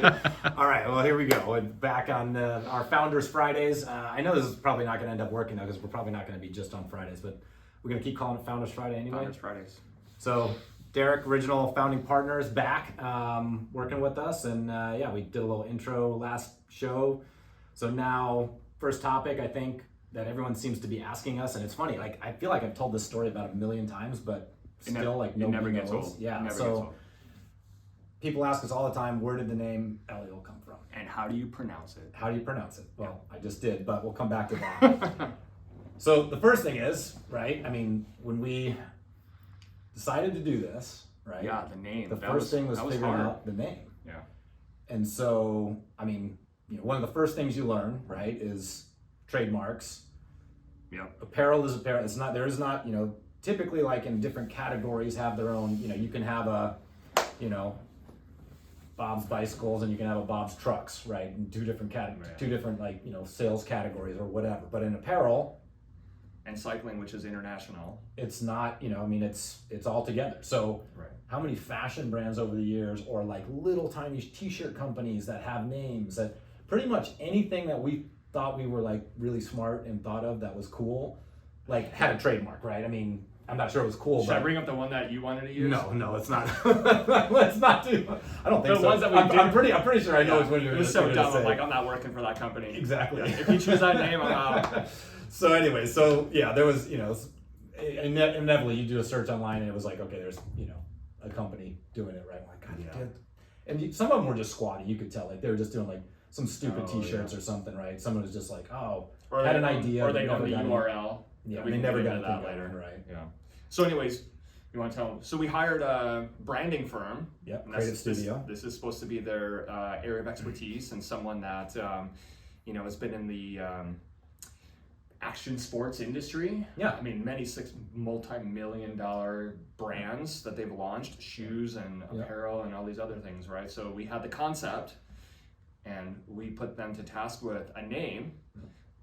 All right, well, here we go. We're back on our Founders Fridays. I know this is probably not going to end up working, though, because we're probably not going to be just on Fridays, but we're going to keep calling it Founders Friday anyway. Founders Fridays. So, Derek, original founding partner, is back working with us. And yeah, we did a little intro last show. So now, first topic, I think, that everyone seems to be asking us. And it's funny, like, I feel like I've told this story about 1,000,000 times, but still, like, nobody never knows. gets old. Yeah, never so gets old. people ask us all the time, where did the name Eliel come from? And how do you pronounce it? How do you pronounce it? Well, I just did, but we'll come back to that. So the first thing is, right, I mean, when we decided to do this, right? Yeah, the name. The first thing was figuring hard. out the name. Yeah. And so, I mean, you know, one of the first things you learn, right, is trademarks. Yeah. Apparel is apparel. It's not, there is not, you know, typically like in different categories have their own, you know, you can have a, you know, Bob's Bicycles and you can have a Bob's Trucks, right? In two different two different like, you know, sales categories or whatever. But in apparel and cycling, which is international, it's not, you know, I mean, it's all together. So how many fashion brands over the years, or like little tiny t-shirt companies that have names, that pretty much anything that we thought we were like really smart and thought of that was cool, like had a trademark, right? I mean, I'm not sure it was cool. Should I bring up the one that you wanted to use? No, it's not. Let's not do. I don't think the so. Ones that we I'm pretty sure I know which one you're. It was so dumb. I'm like, I'm not working for that company. Exactly. If you choose that name, I'm out. So anyway, so yeah, there was, you know, inevitably you do a search online and it was like, okay, there's, you know, a company doing it, right? I'm like, God, you did. And some of them were just squatty. You could tell, like they were just doing like some stupid T-shirts or something, right? Someone was just like, oh, or had an idea, or they own the URL. Yeah, we they never got that later, right? Yeah. So, anyways, you want to tell them? So we hired a branding firm. Yep, creative studio. This is supposed to be their area of expertise, and someone that you know has been in the action sports industry. Yeah, I mean, many multi-million-dollar brands that they've launched, shoes and apparel and all these other things, right? So we had the concept, and we put them to task with a name.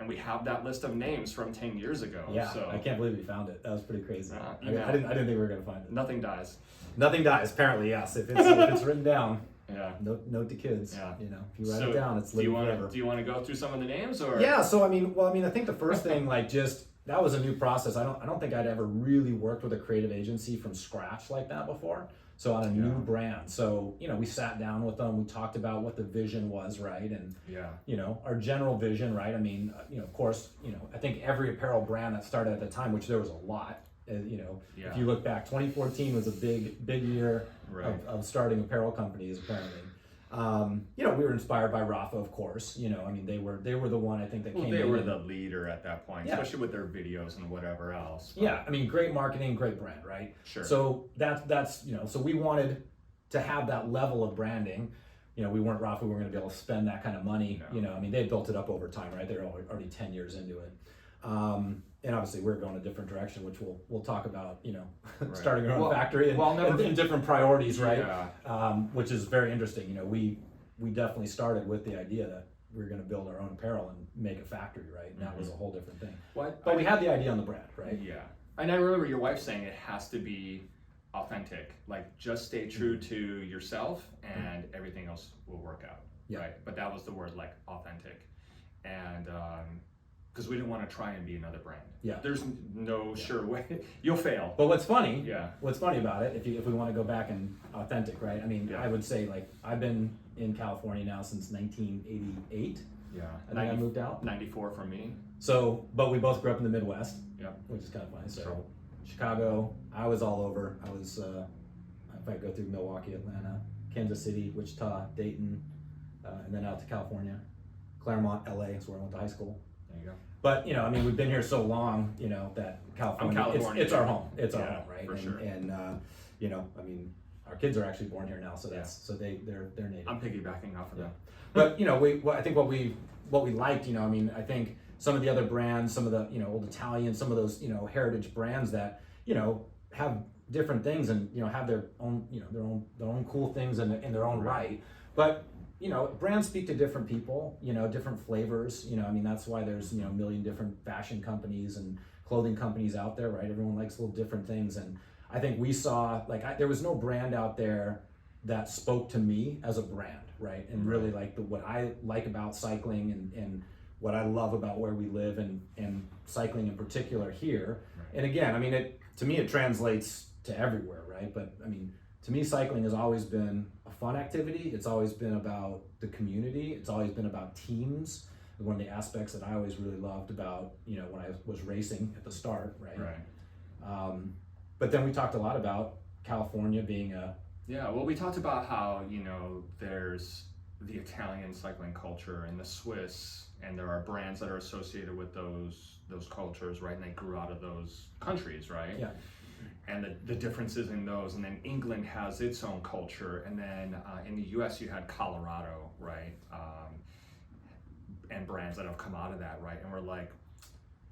And we have that list of names from 10 years ago. Yeah, so, I can't believe we found it. That was pretty crazy. I know. didn't think we were gonna find it. Nothing dies. Nothing dies. Apparently, yes. If it's written down. Yeah. Note to kids. Yeah. You know, if you write it down, it's living forever. Do you want to go through some of the names, or? Yeah. So I mean, I think the first thing, like, just that was a new process. I don't think I'd ever really worked with a creative agency from scratch like that before. So on a new brand. So, you know, we sat down with them, we talked about what the vision was, right? And, you know, our general vision, right? I mean, you know, of course, you know, I think every apparel brand that started at the time, which there was a lot, you know, if you look back, 2014 was a big year of starting apparel companies, apparently. You know, we were inspired by Rafa, of course. You know, I mean, they were the one, I think, that came in. They were the leader at that point, especially with their videos and whatever else. But... Yeah, I mean, great marketing, great brand, right? Sure. So that's you know, so we wanted to have that level of branding. You know, we weren't Rafa, we weren't going to be able to spend that kind of money. No. You know, I mean, they built it up over time, right? They're already 10 years into it. And obviously we're going a different direction, which we'll talk about, you know, starting our own factory and different priorities, right? Yeah. Which is very interesting. You know, we definitely started with the idea that we were going to build our own apparel and make a factory, right? And that was a whole different thing. But we had the idea on the brand, right? Yeah. And I remember your wife saying it has to be authentic. Like, just stay true to yourself and everything else will work out, right? But that was the word, like, authentic. And because we didn't want to try and be another brand. Yeah. There's no sure way. You'll fail. But what's funny about it, if we want to go back and authentic, right? I mean, I would say, like, I've been in California now since 1988. Yeah. And then I moved out. 94 for me. So, but we both grew up in the Midwest. Yeah. Which is kind of funny. So, Chicago, I was all over. I was, if I go through Milwaukee, Atlanta, Kansas City, Wichita, Dayton, and then out to California. Claremont, LA is where I went to high school. There you go. But, you know, I mean, we've been here so long, you know, that California, it's our home. It's our home, right? For sure. And you know, I mean, our kids are actually born here now, so they're native. I'm piggybacking off of them. But, you know, I think what we liked, you know, I mean, I think some of the other brands, some of the, you know, old Italian, some of those, you know, heritage brands that, you know, have different things and, you know, have their own, you know, their own cool things in their own right. But, you know, brands speak to different people, you know, different flavors, you know, I mean, that's why there's, you know, a million different fashion companies and clothing companies out there, right? Everyone likes little different things. And I think we saw, like, there was no brand out there that spoke to me as a brand, right? And really like what I like about cycling and what I love about where we live and cycling in particular here. And again, I mean, to me it translates to everywhere, right? But I mean, to me, cycling has always been a fun activity. It's always been about the community. It's always been about teams. One of the aspects that I always really loved about, you know, when I was racing at the start, right? But then we talked a lot about California being a... Yeah, well, we talked about how, you know, there's the Italian cycling culture and the Swiss, and there are brands that are associated with those cultures, right? And they grew out of those countries, right? Yeah. And the differences in those, and then England has its own culture, and then in the US you had Colorado, right? And brands that have come out of that, right? And we're like,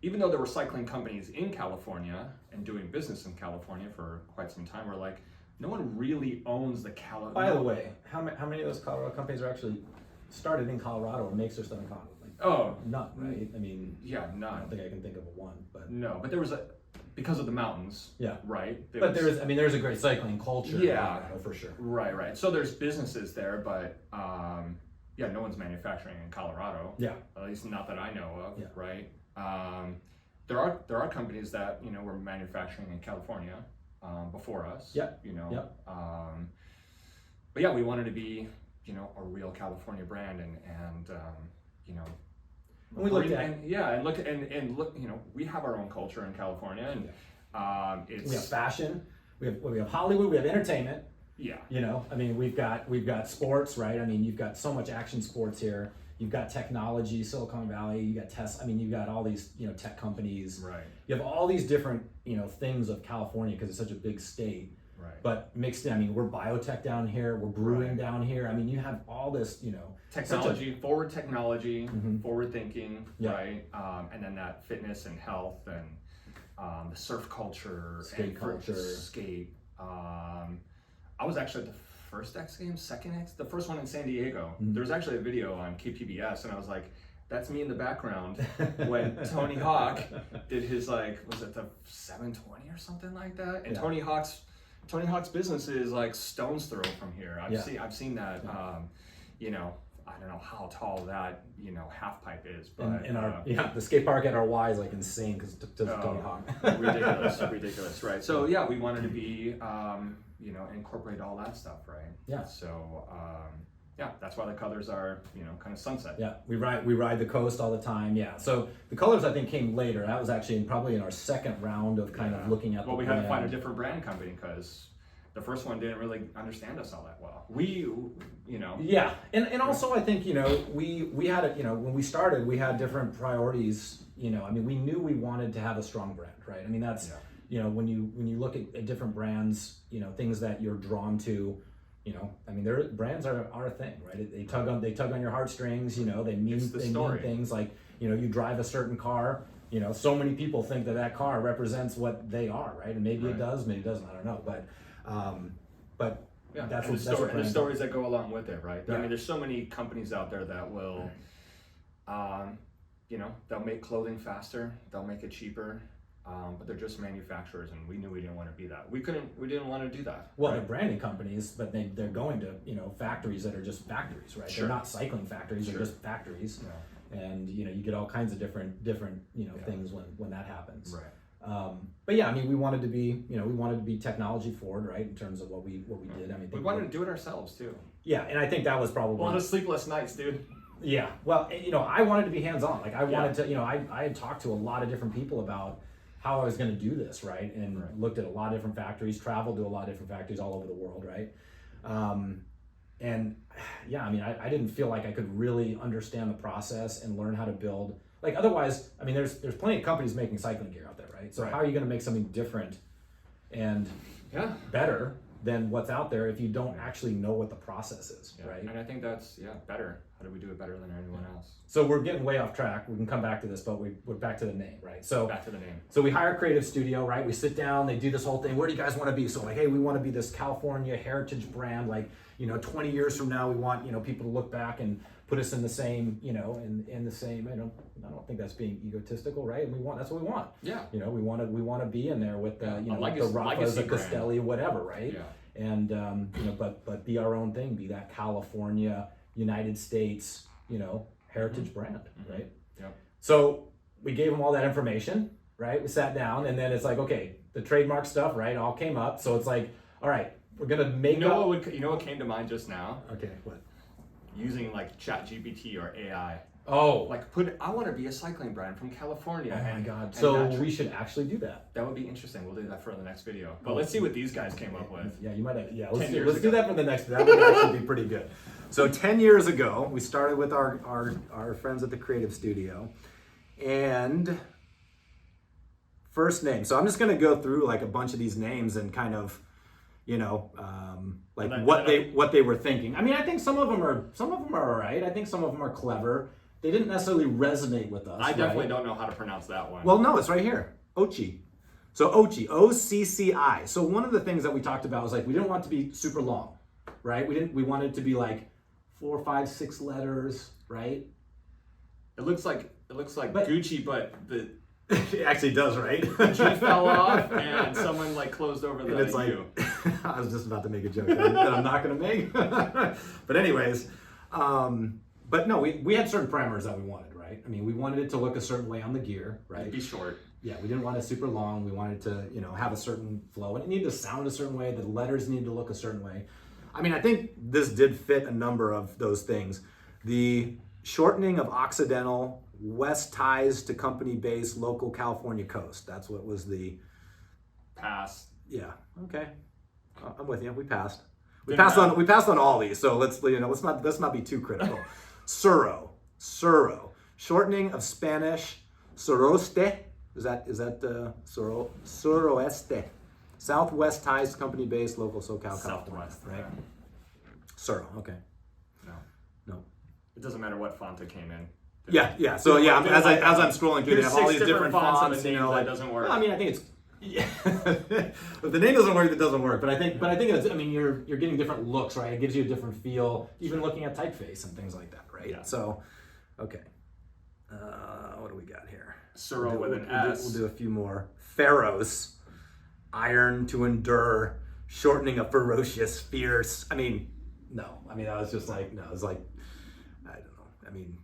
even though there were cycling companies in California and doing business in California for quite some time, we're like, no one really owns the California. By the way, how many of those Colorado companies are actually started in Colorado or makes their stuff in Colorado? Like, none, right? I mean, yeah, none. I don't think I can think of one, but no, but there was because of the mountains, yeah, right? There's a great cycling culture, yeah, for sure, right. So there's businesses there, but yeah, no one's manufacturing in Colorado, yeah, at least not that I know of, yeah. right? There are companies that, you know, were manufacturing in California before us, yeah, you know, yeah. But yeah, we wanted to be, you know, a real California brand, and you know. And we looked at and look, you know, we have our own culture in California, and we have fashion, we have Hollywood, we have entertainment. Yeah. You know, I mean, we've got sports, right? I mean, you've got so much action sports here. You've got technology, Silicon Valley. You got I mean, you've got all these, you know, tech companies. Right. You have all these different, you know, things of California because it's such a big state. Right. But mixed in, I mean, we're biotech down here. We're brewing down here. I mean, you have all this, you know, technology, forward technology, forward thinking, right? And then that fitness and health and the surf culture, skate culture, skate. I was actually at the first X Games, second X, the first one in San Diego. There was actually a video on KPBS, and I was like, that's me in the background when Tony Hawk did his, like, was it the 720 or something like that? And Tony Hawk's business is like stone's throw from here. I've seen that. You know, I don't know how tall that, you know, half pipe is, but the skate park at our Y is like insane because Tony Hawk. ridiculous, right? So yeah, we wanted to be, you know, incorporate all that stuff, right? Yeah. So yeah, that's why the colors are, you know, kind of sunset. Yeah, we ride the coast all the time. Yeah, so the colors I think came later. That was actually probably in our second round of kind of looking at. Well, we had to find a different brand company because the first one didn't really understand us all that well. We, you know. Yeah, and also I think, you know, we had a, you know, when we started we had different priorities. You know, I mean, we knew we wanted to have a strong brand, right? I mean, that's you know, when you look at different brands, you know, things that you're drawn to. You know, I mean, their brands are a thing, right? They tug on your heartstrings. You know, they mean things like, you know, you drive a certain car. You know, so many people think that car represents what they are, right? And maybe it does, maybe it doesn't. I don't know, but yeah, that's and what the stories that go along with it, right? Yeah. I mean, there's so many companies out there that will, you know, they'll make clothing faster, they'll make it cheaper. But they're just manufacturers, and we knew we didn't want to be that. We didn't want to do that. Well, they're branding companies, but they're going to, you know, factories that are just factories, right? Sure. They're not cycling factories; they're just factories. Yeah. And you know, you get all kinds of different you know things when that happens. Right. But yeah, I mean, we wanted to be technology forward, right? In terms of what we did. I mean, we wanted to do it ourselves too. Yeah, and I think that was probably a lot of sleepless nights, dude. Yeah. Well, you know, I wanted to be hands-on. Like I wanted to, you know, I had talked to a lot of different people about how I was going to do this, right? And looked at a lot of different factories, traveled to a lot of different factories all over the world, right? And yeah, I mean, I didn't feel like I could really understand the process and learn how to build. Like otherwise, I mean, there's plenty of companies making cycling gear out there, right? So how are you going to make something different and better than what's out there if you don't actually know what the process is, right? And I think that's better. How do we do it better than anyone else? So we're getting way off track. We can come back to this, but we're back to the name, right? So back to the name. So we hire a creative studio, right? We sit down, they do this whole thing. Where do you guys want to be? So like, hey, we want to be this California heritage brand. Like, you know, 20 years from now, we want, you know, people to look back and put us in the same, you know, in the same. I don't think that's being egotistical, right? And that's what we want. Yeah. You know, we want to be in there with the, you know, like the Raffas, the Castelli, whatever, right? Yeah. and but be our own thing, be that California, United States, heritage brand, right? Yep. So we gave them all that information, right? We sat down, and then it's like, okay, the trademark stuff, right, all came up. So it's like, all right, we're gonna make what came to mind just now? Okay, what? Using like ChatGPT or AI. Oh, Like I want to be a cycling brand from California. Oh my God! So we should actually do that. That would be interesting. We'll do that for the next video. But let's see what these guys came up with. Yeah, you might have. Yeah, 10 years let's do ago. that for the next. That would actually be pretty good. So 10 years ago, we started with our friends at the Creative Studio, and first name. So I'm just gonna go through like a bunch of these names and kind of, what they were thinking. I mean, I think some of them are all right. I think some of them are clever. They didn't necessarily resonate with us. I definitely don't know how to pronounce that one. Well, no, it's right here. Ochi. So Ochi, OCCI. So one of the things that we talked about was like we didn't want it to be super long, right? We wanted it to be like 4, 5, 6 letters, right? It looks like Gucci, but the it actually does, right? the G fell off and someone like closed over the And it's like, U. I was just about to make a joke that I'm not going to make. But anyways, but no, we had certain parameters that we wanted, right? I mean, we wanted it to look a certain way on the gear, right? Be short. Yeah, we didn't want it super long. We wanted to, have a certain flow, and it needed to sound a certain way. The letters needed to look a certain way. I mean, I think this did fit a number of those things. The shortening of Occidental, West ties to company base, local California coast. That's what was the Pass. Yeah. Okay. I'm with you. We passed. We Didn't passed on all these. So let's not be too critical. Suro, shortening of Spanish, Soroste. Is that Suroeste? Southwest ties, company based, local SoCal, California, right? Yeah. Suro. Okay. No. It doesn't matter what font it came in. Yeah. So yeah, as I'm scrolling through, they have all these different fonts. On a name that doesn't work. Well, I mean, I think it's. Yeah. If the name doesn't work, it doesn't work. But I think it's. I mean, you're getting different looks, right? It gives you a different feel. Even looking at typeface and things like that, right? Yeah. So, okay. What do we got here? Suro with an S. We'll do a few more. Pharaohs, iron to endure, shortening of ferocious, fierce. I mean, no. I mean, I was just like, no. It was like, I don't know. I mean,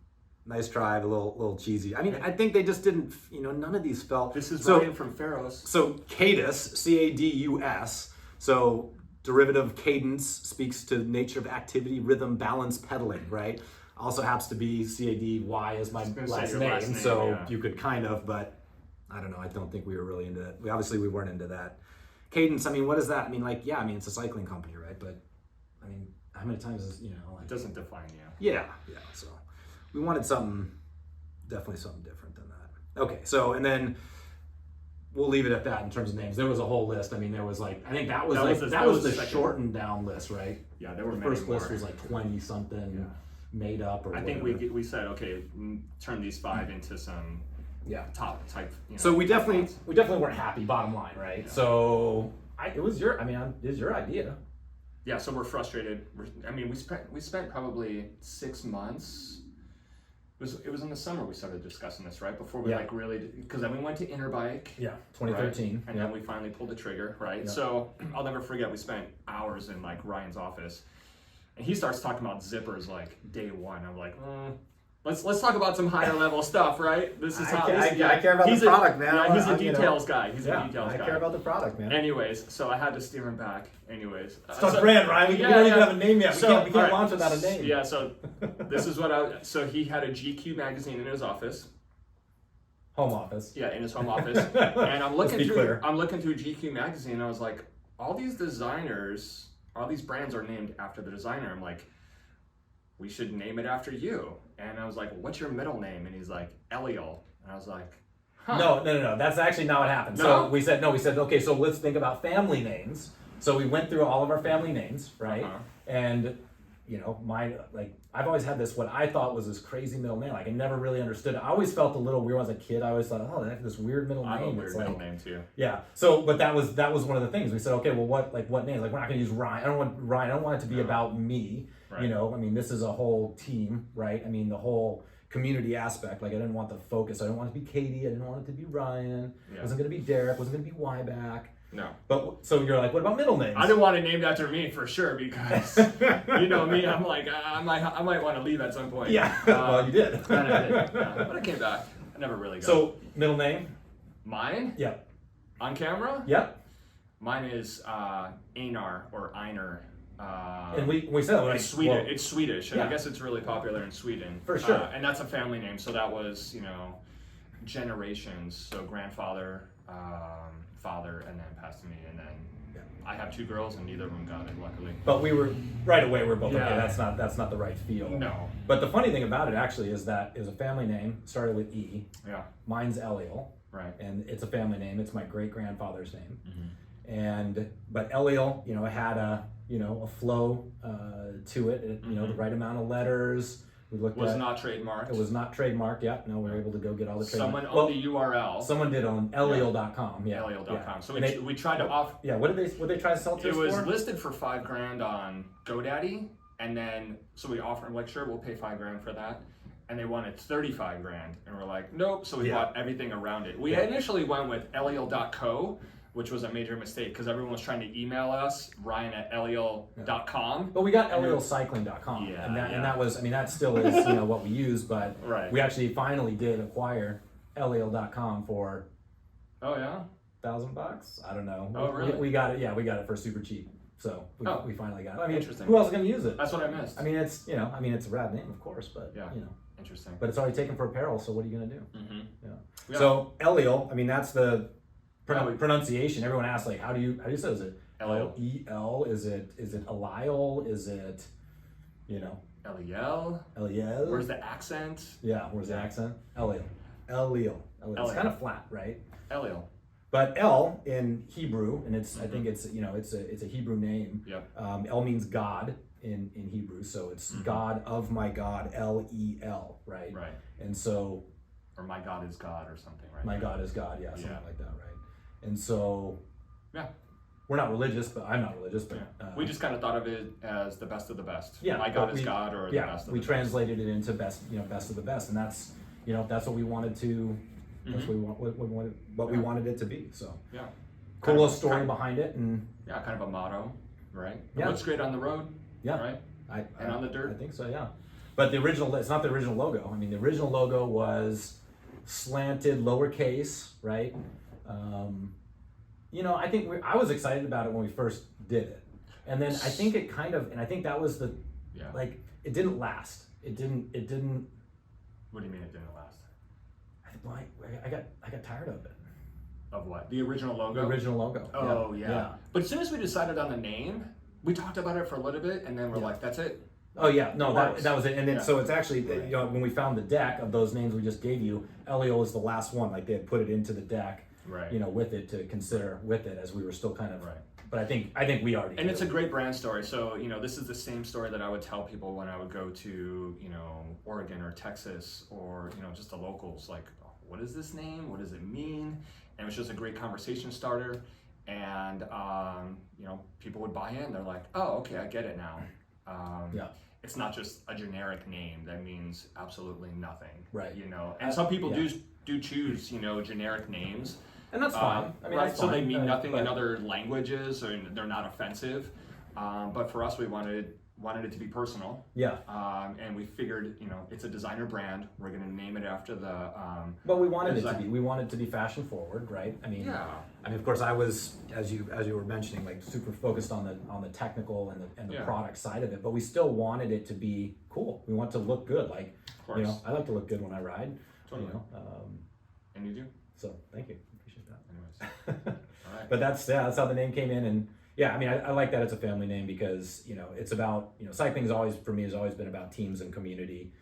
nice try, a little cheesy. I mean, I think they just didn't. None of these felt. This is Ryan from Pharaohs. So cadus, C-A-D-U-S. So derivative cadence speaks to nature of activity, rhythm, balance, pedaling, right? Also happens to be C-A-D-Y as my last name, so yeah. You could kind of, but I don't know. I don't think we were really into it. We weren't into that. Cadence. I mean, what is that? I mean, it's a cycling company, right? But I mean, how many times is it doesn't define you. Yeah. So we wanted definitely something different than that. Okay. So and then we'll leave it at that in terms of names. There was a whole list. I mean, there was like, I think that was the shortened down list, right? Yeah, there were the many first more. list was like 20 something made up or I whatever. think we said, okay, turn these 5 into some top type. So we definitely weren't happy. Bottom line, right? Yeah. So it was your idea. Yeah. So we're frustrated. We spent probably 6 months. It was in the summer we started discussing this, right? Before we really, because then we went to Interbike. Yeah, 2013. Right? And then we finally pulled the trigger, right? Yeah. So I'll never forget, we spent hours in like Ryan's office, and he starts talking about zippers like day one. I'm like, let's talk about some higher level stuff, right? This is how I care about the product, man. Yeah, he's a details guy. He's a details guy. I care about the product, man. Anyways, so I had to steer him back. Anyways, it's tough brand, Ryan. We don't even have a name yet. We can't launch without a name. Yeah, so this is what so he had a GQ magazine in his office. Home office. Yeah, in his home office. And I'm looking through GQ magazine, and I was like, all these brands are named after the designer. I'm like, we should name it after you. And I was like, what's your middle name? And he's like, Eliel. And I was like, huh. No. That's actually not what happened. No? So we said, okay, so let's think about family names. So we went through all of our family names, right? Uh-huh. And, I've always had what I thought was this crazy middle name. I never really understood it. I always felt a little weird as a kid. I always thought, they have this weird middle name. I have a weird middle name too. Yeah. So, but that was one of the things. We said, okay, well, what names? We're not going to use Ryan. I don't want it to be about me. Right. This is a whole team, right? The whole community aspect. I didn't want the focus. I didn't want it to be Cady. I didn't want it to be Ryan. Yeah. It wasn't going to be Derek. It wasn't going to be Wiback. No. But so you're like, what about middle names? I didn't want it named after me for sure because you know me. I'm like I might want to leave at some point. Yeah. Well, you did. And I did. Yeah. But I came back. I never really got. So middle name? Mine? Yeah. On camera? Yep. Mine is Einar or Einar. And we said it's Swedish. Well, it's Swedish, and yeah. I guess it's really popular in Sweden. For sure. And that's a family name, so that was generations. So grandfather, father, and then passed to me, and then I have 2 girls, and neither of them got it, luckily. But we were right away. We're both okay. That's not the right feel. No. But the funny thing about it actually is that is a family name started with E. Yeah. Mine's Eliel. Right. And it's a family name. It's my great grandfather's name. Mm-hmm. But Eliel, it had a flow to it. The right amount of letters. We looked was not trademarked. It was not trademarked. Yeah. No, we were able to go get all the trademarks. Someone owned the URL. Someone did own Eliel.com. Yeah. Eliel.com. Yeah. So we tried to off. Yeah. What did they try to sell to us for? It was listed for $5,000 on GoDaddy, and then so we offered like, sure, we'll pay $5,000 for that. And they wanted $35,000, and we're like, nope. So we bought everything around it. We initially went with Eliel.co, which was a major mistake because everyone was trying to email us, Ryan@Eliel.com. But we got ElielCycling.com, and that was, that still is what we use, but we actually finally did acquire Eliel.com for $1,000. I don't know. Oh, really? We got it. Yeah, we got it for super cheap. So we finally got it. Interesting. Who else is going to use it? That's what I missed. It's it's a rad name, of course, but interesting. But it's already taken for apparel. So what are you going to do? Mm-hmm. Yeah. So Eliel, that's the pronunciation. Everyone asks like, how do you say? Is it Eliel? Is it Eliel? Is it Eliel? Eliel? Where's the accent? Yeah, where's the accent? Eliel. It's kind of flat, right? Eliel. But El in Hebrew, and I think it's a Hebrew name. Yep. El means God in Hebrew, so it's God of my God, L-E-L, right? Right. And so, or my God is God or something, right? My God is God, something like that, right? And so, we're not religious, but I'm not religious, but we just kind of thought of it as the best of the best. Yeah, my God is God, or the best of the best. We translated it into best of the best, and that's that's what we wanted to. That's what we wanted it to be. So cool little story behind it, and kind of a motto, right? It Yeah, looks great on the road. Yeah, right. And on the dirt. I think so. Yeah, but it's not the original logo. The original logo was slanted, lowercase, right? I think I was excited about it when we first did it, and then I think it and I think that was the it didn't last. It didn't. What do you mean it didn't last? I got tired of it. Of what? The original logo? The original logo. Oh, yeah. But as soon as we decided on the name, we talked about it for a little bit, and then we're like, that's it. Oh, yeah. No, that was it. And then, so it's actually, when we found the deck of those names we just gave you, Eliel was the last one. Like, they had put it into the deck, with it to consider with it as we were still kind of... Right. But I think we already. And it's a great brand story. So this is the same story that I would tell people when I would go to Oregon or Texas or just the locals. Like, what is this name? What does it mean? And it was just a great conversation starter. And people would buy in. They're like, oh, okay, I get it now. It's not just a generic name that means absolutely nothing. Right. And some people do choose generic names. And that's fine. So they mean nothing in other languages, or they're not offensive. But for us, we wanted it to be personal. Yeah. And we figured, it's a designer brand. We're going to name it after the. But we wanted it to be. We wanted it to be fashion forward, right? Of course, I was, as you were mentioning, like super focused on the technical and the product side of it. But we still wanted it to be cool. We want to look good. Like, of course. I like to look good when I ride. Totally. And you do. So thank you. Anyways. All right. But that's how the name came in, and I like that it's a family name because it's about cycling has always been about teams and community.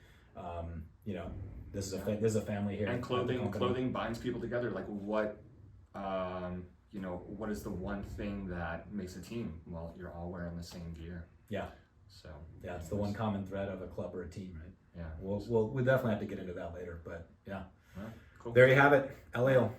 This is a family here. And clothing binds people together. Like what what is the one thing that makes a team? Well, you're all wearing the same gear. Yeah. So it's the one common thread of a club or a team, right? Yeah. We'll definitely have to get into that later, but yeah. All right, cool. There you have it, Eliel.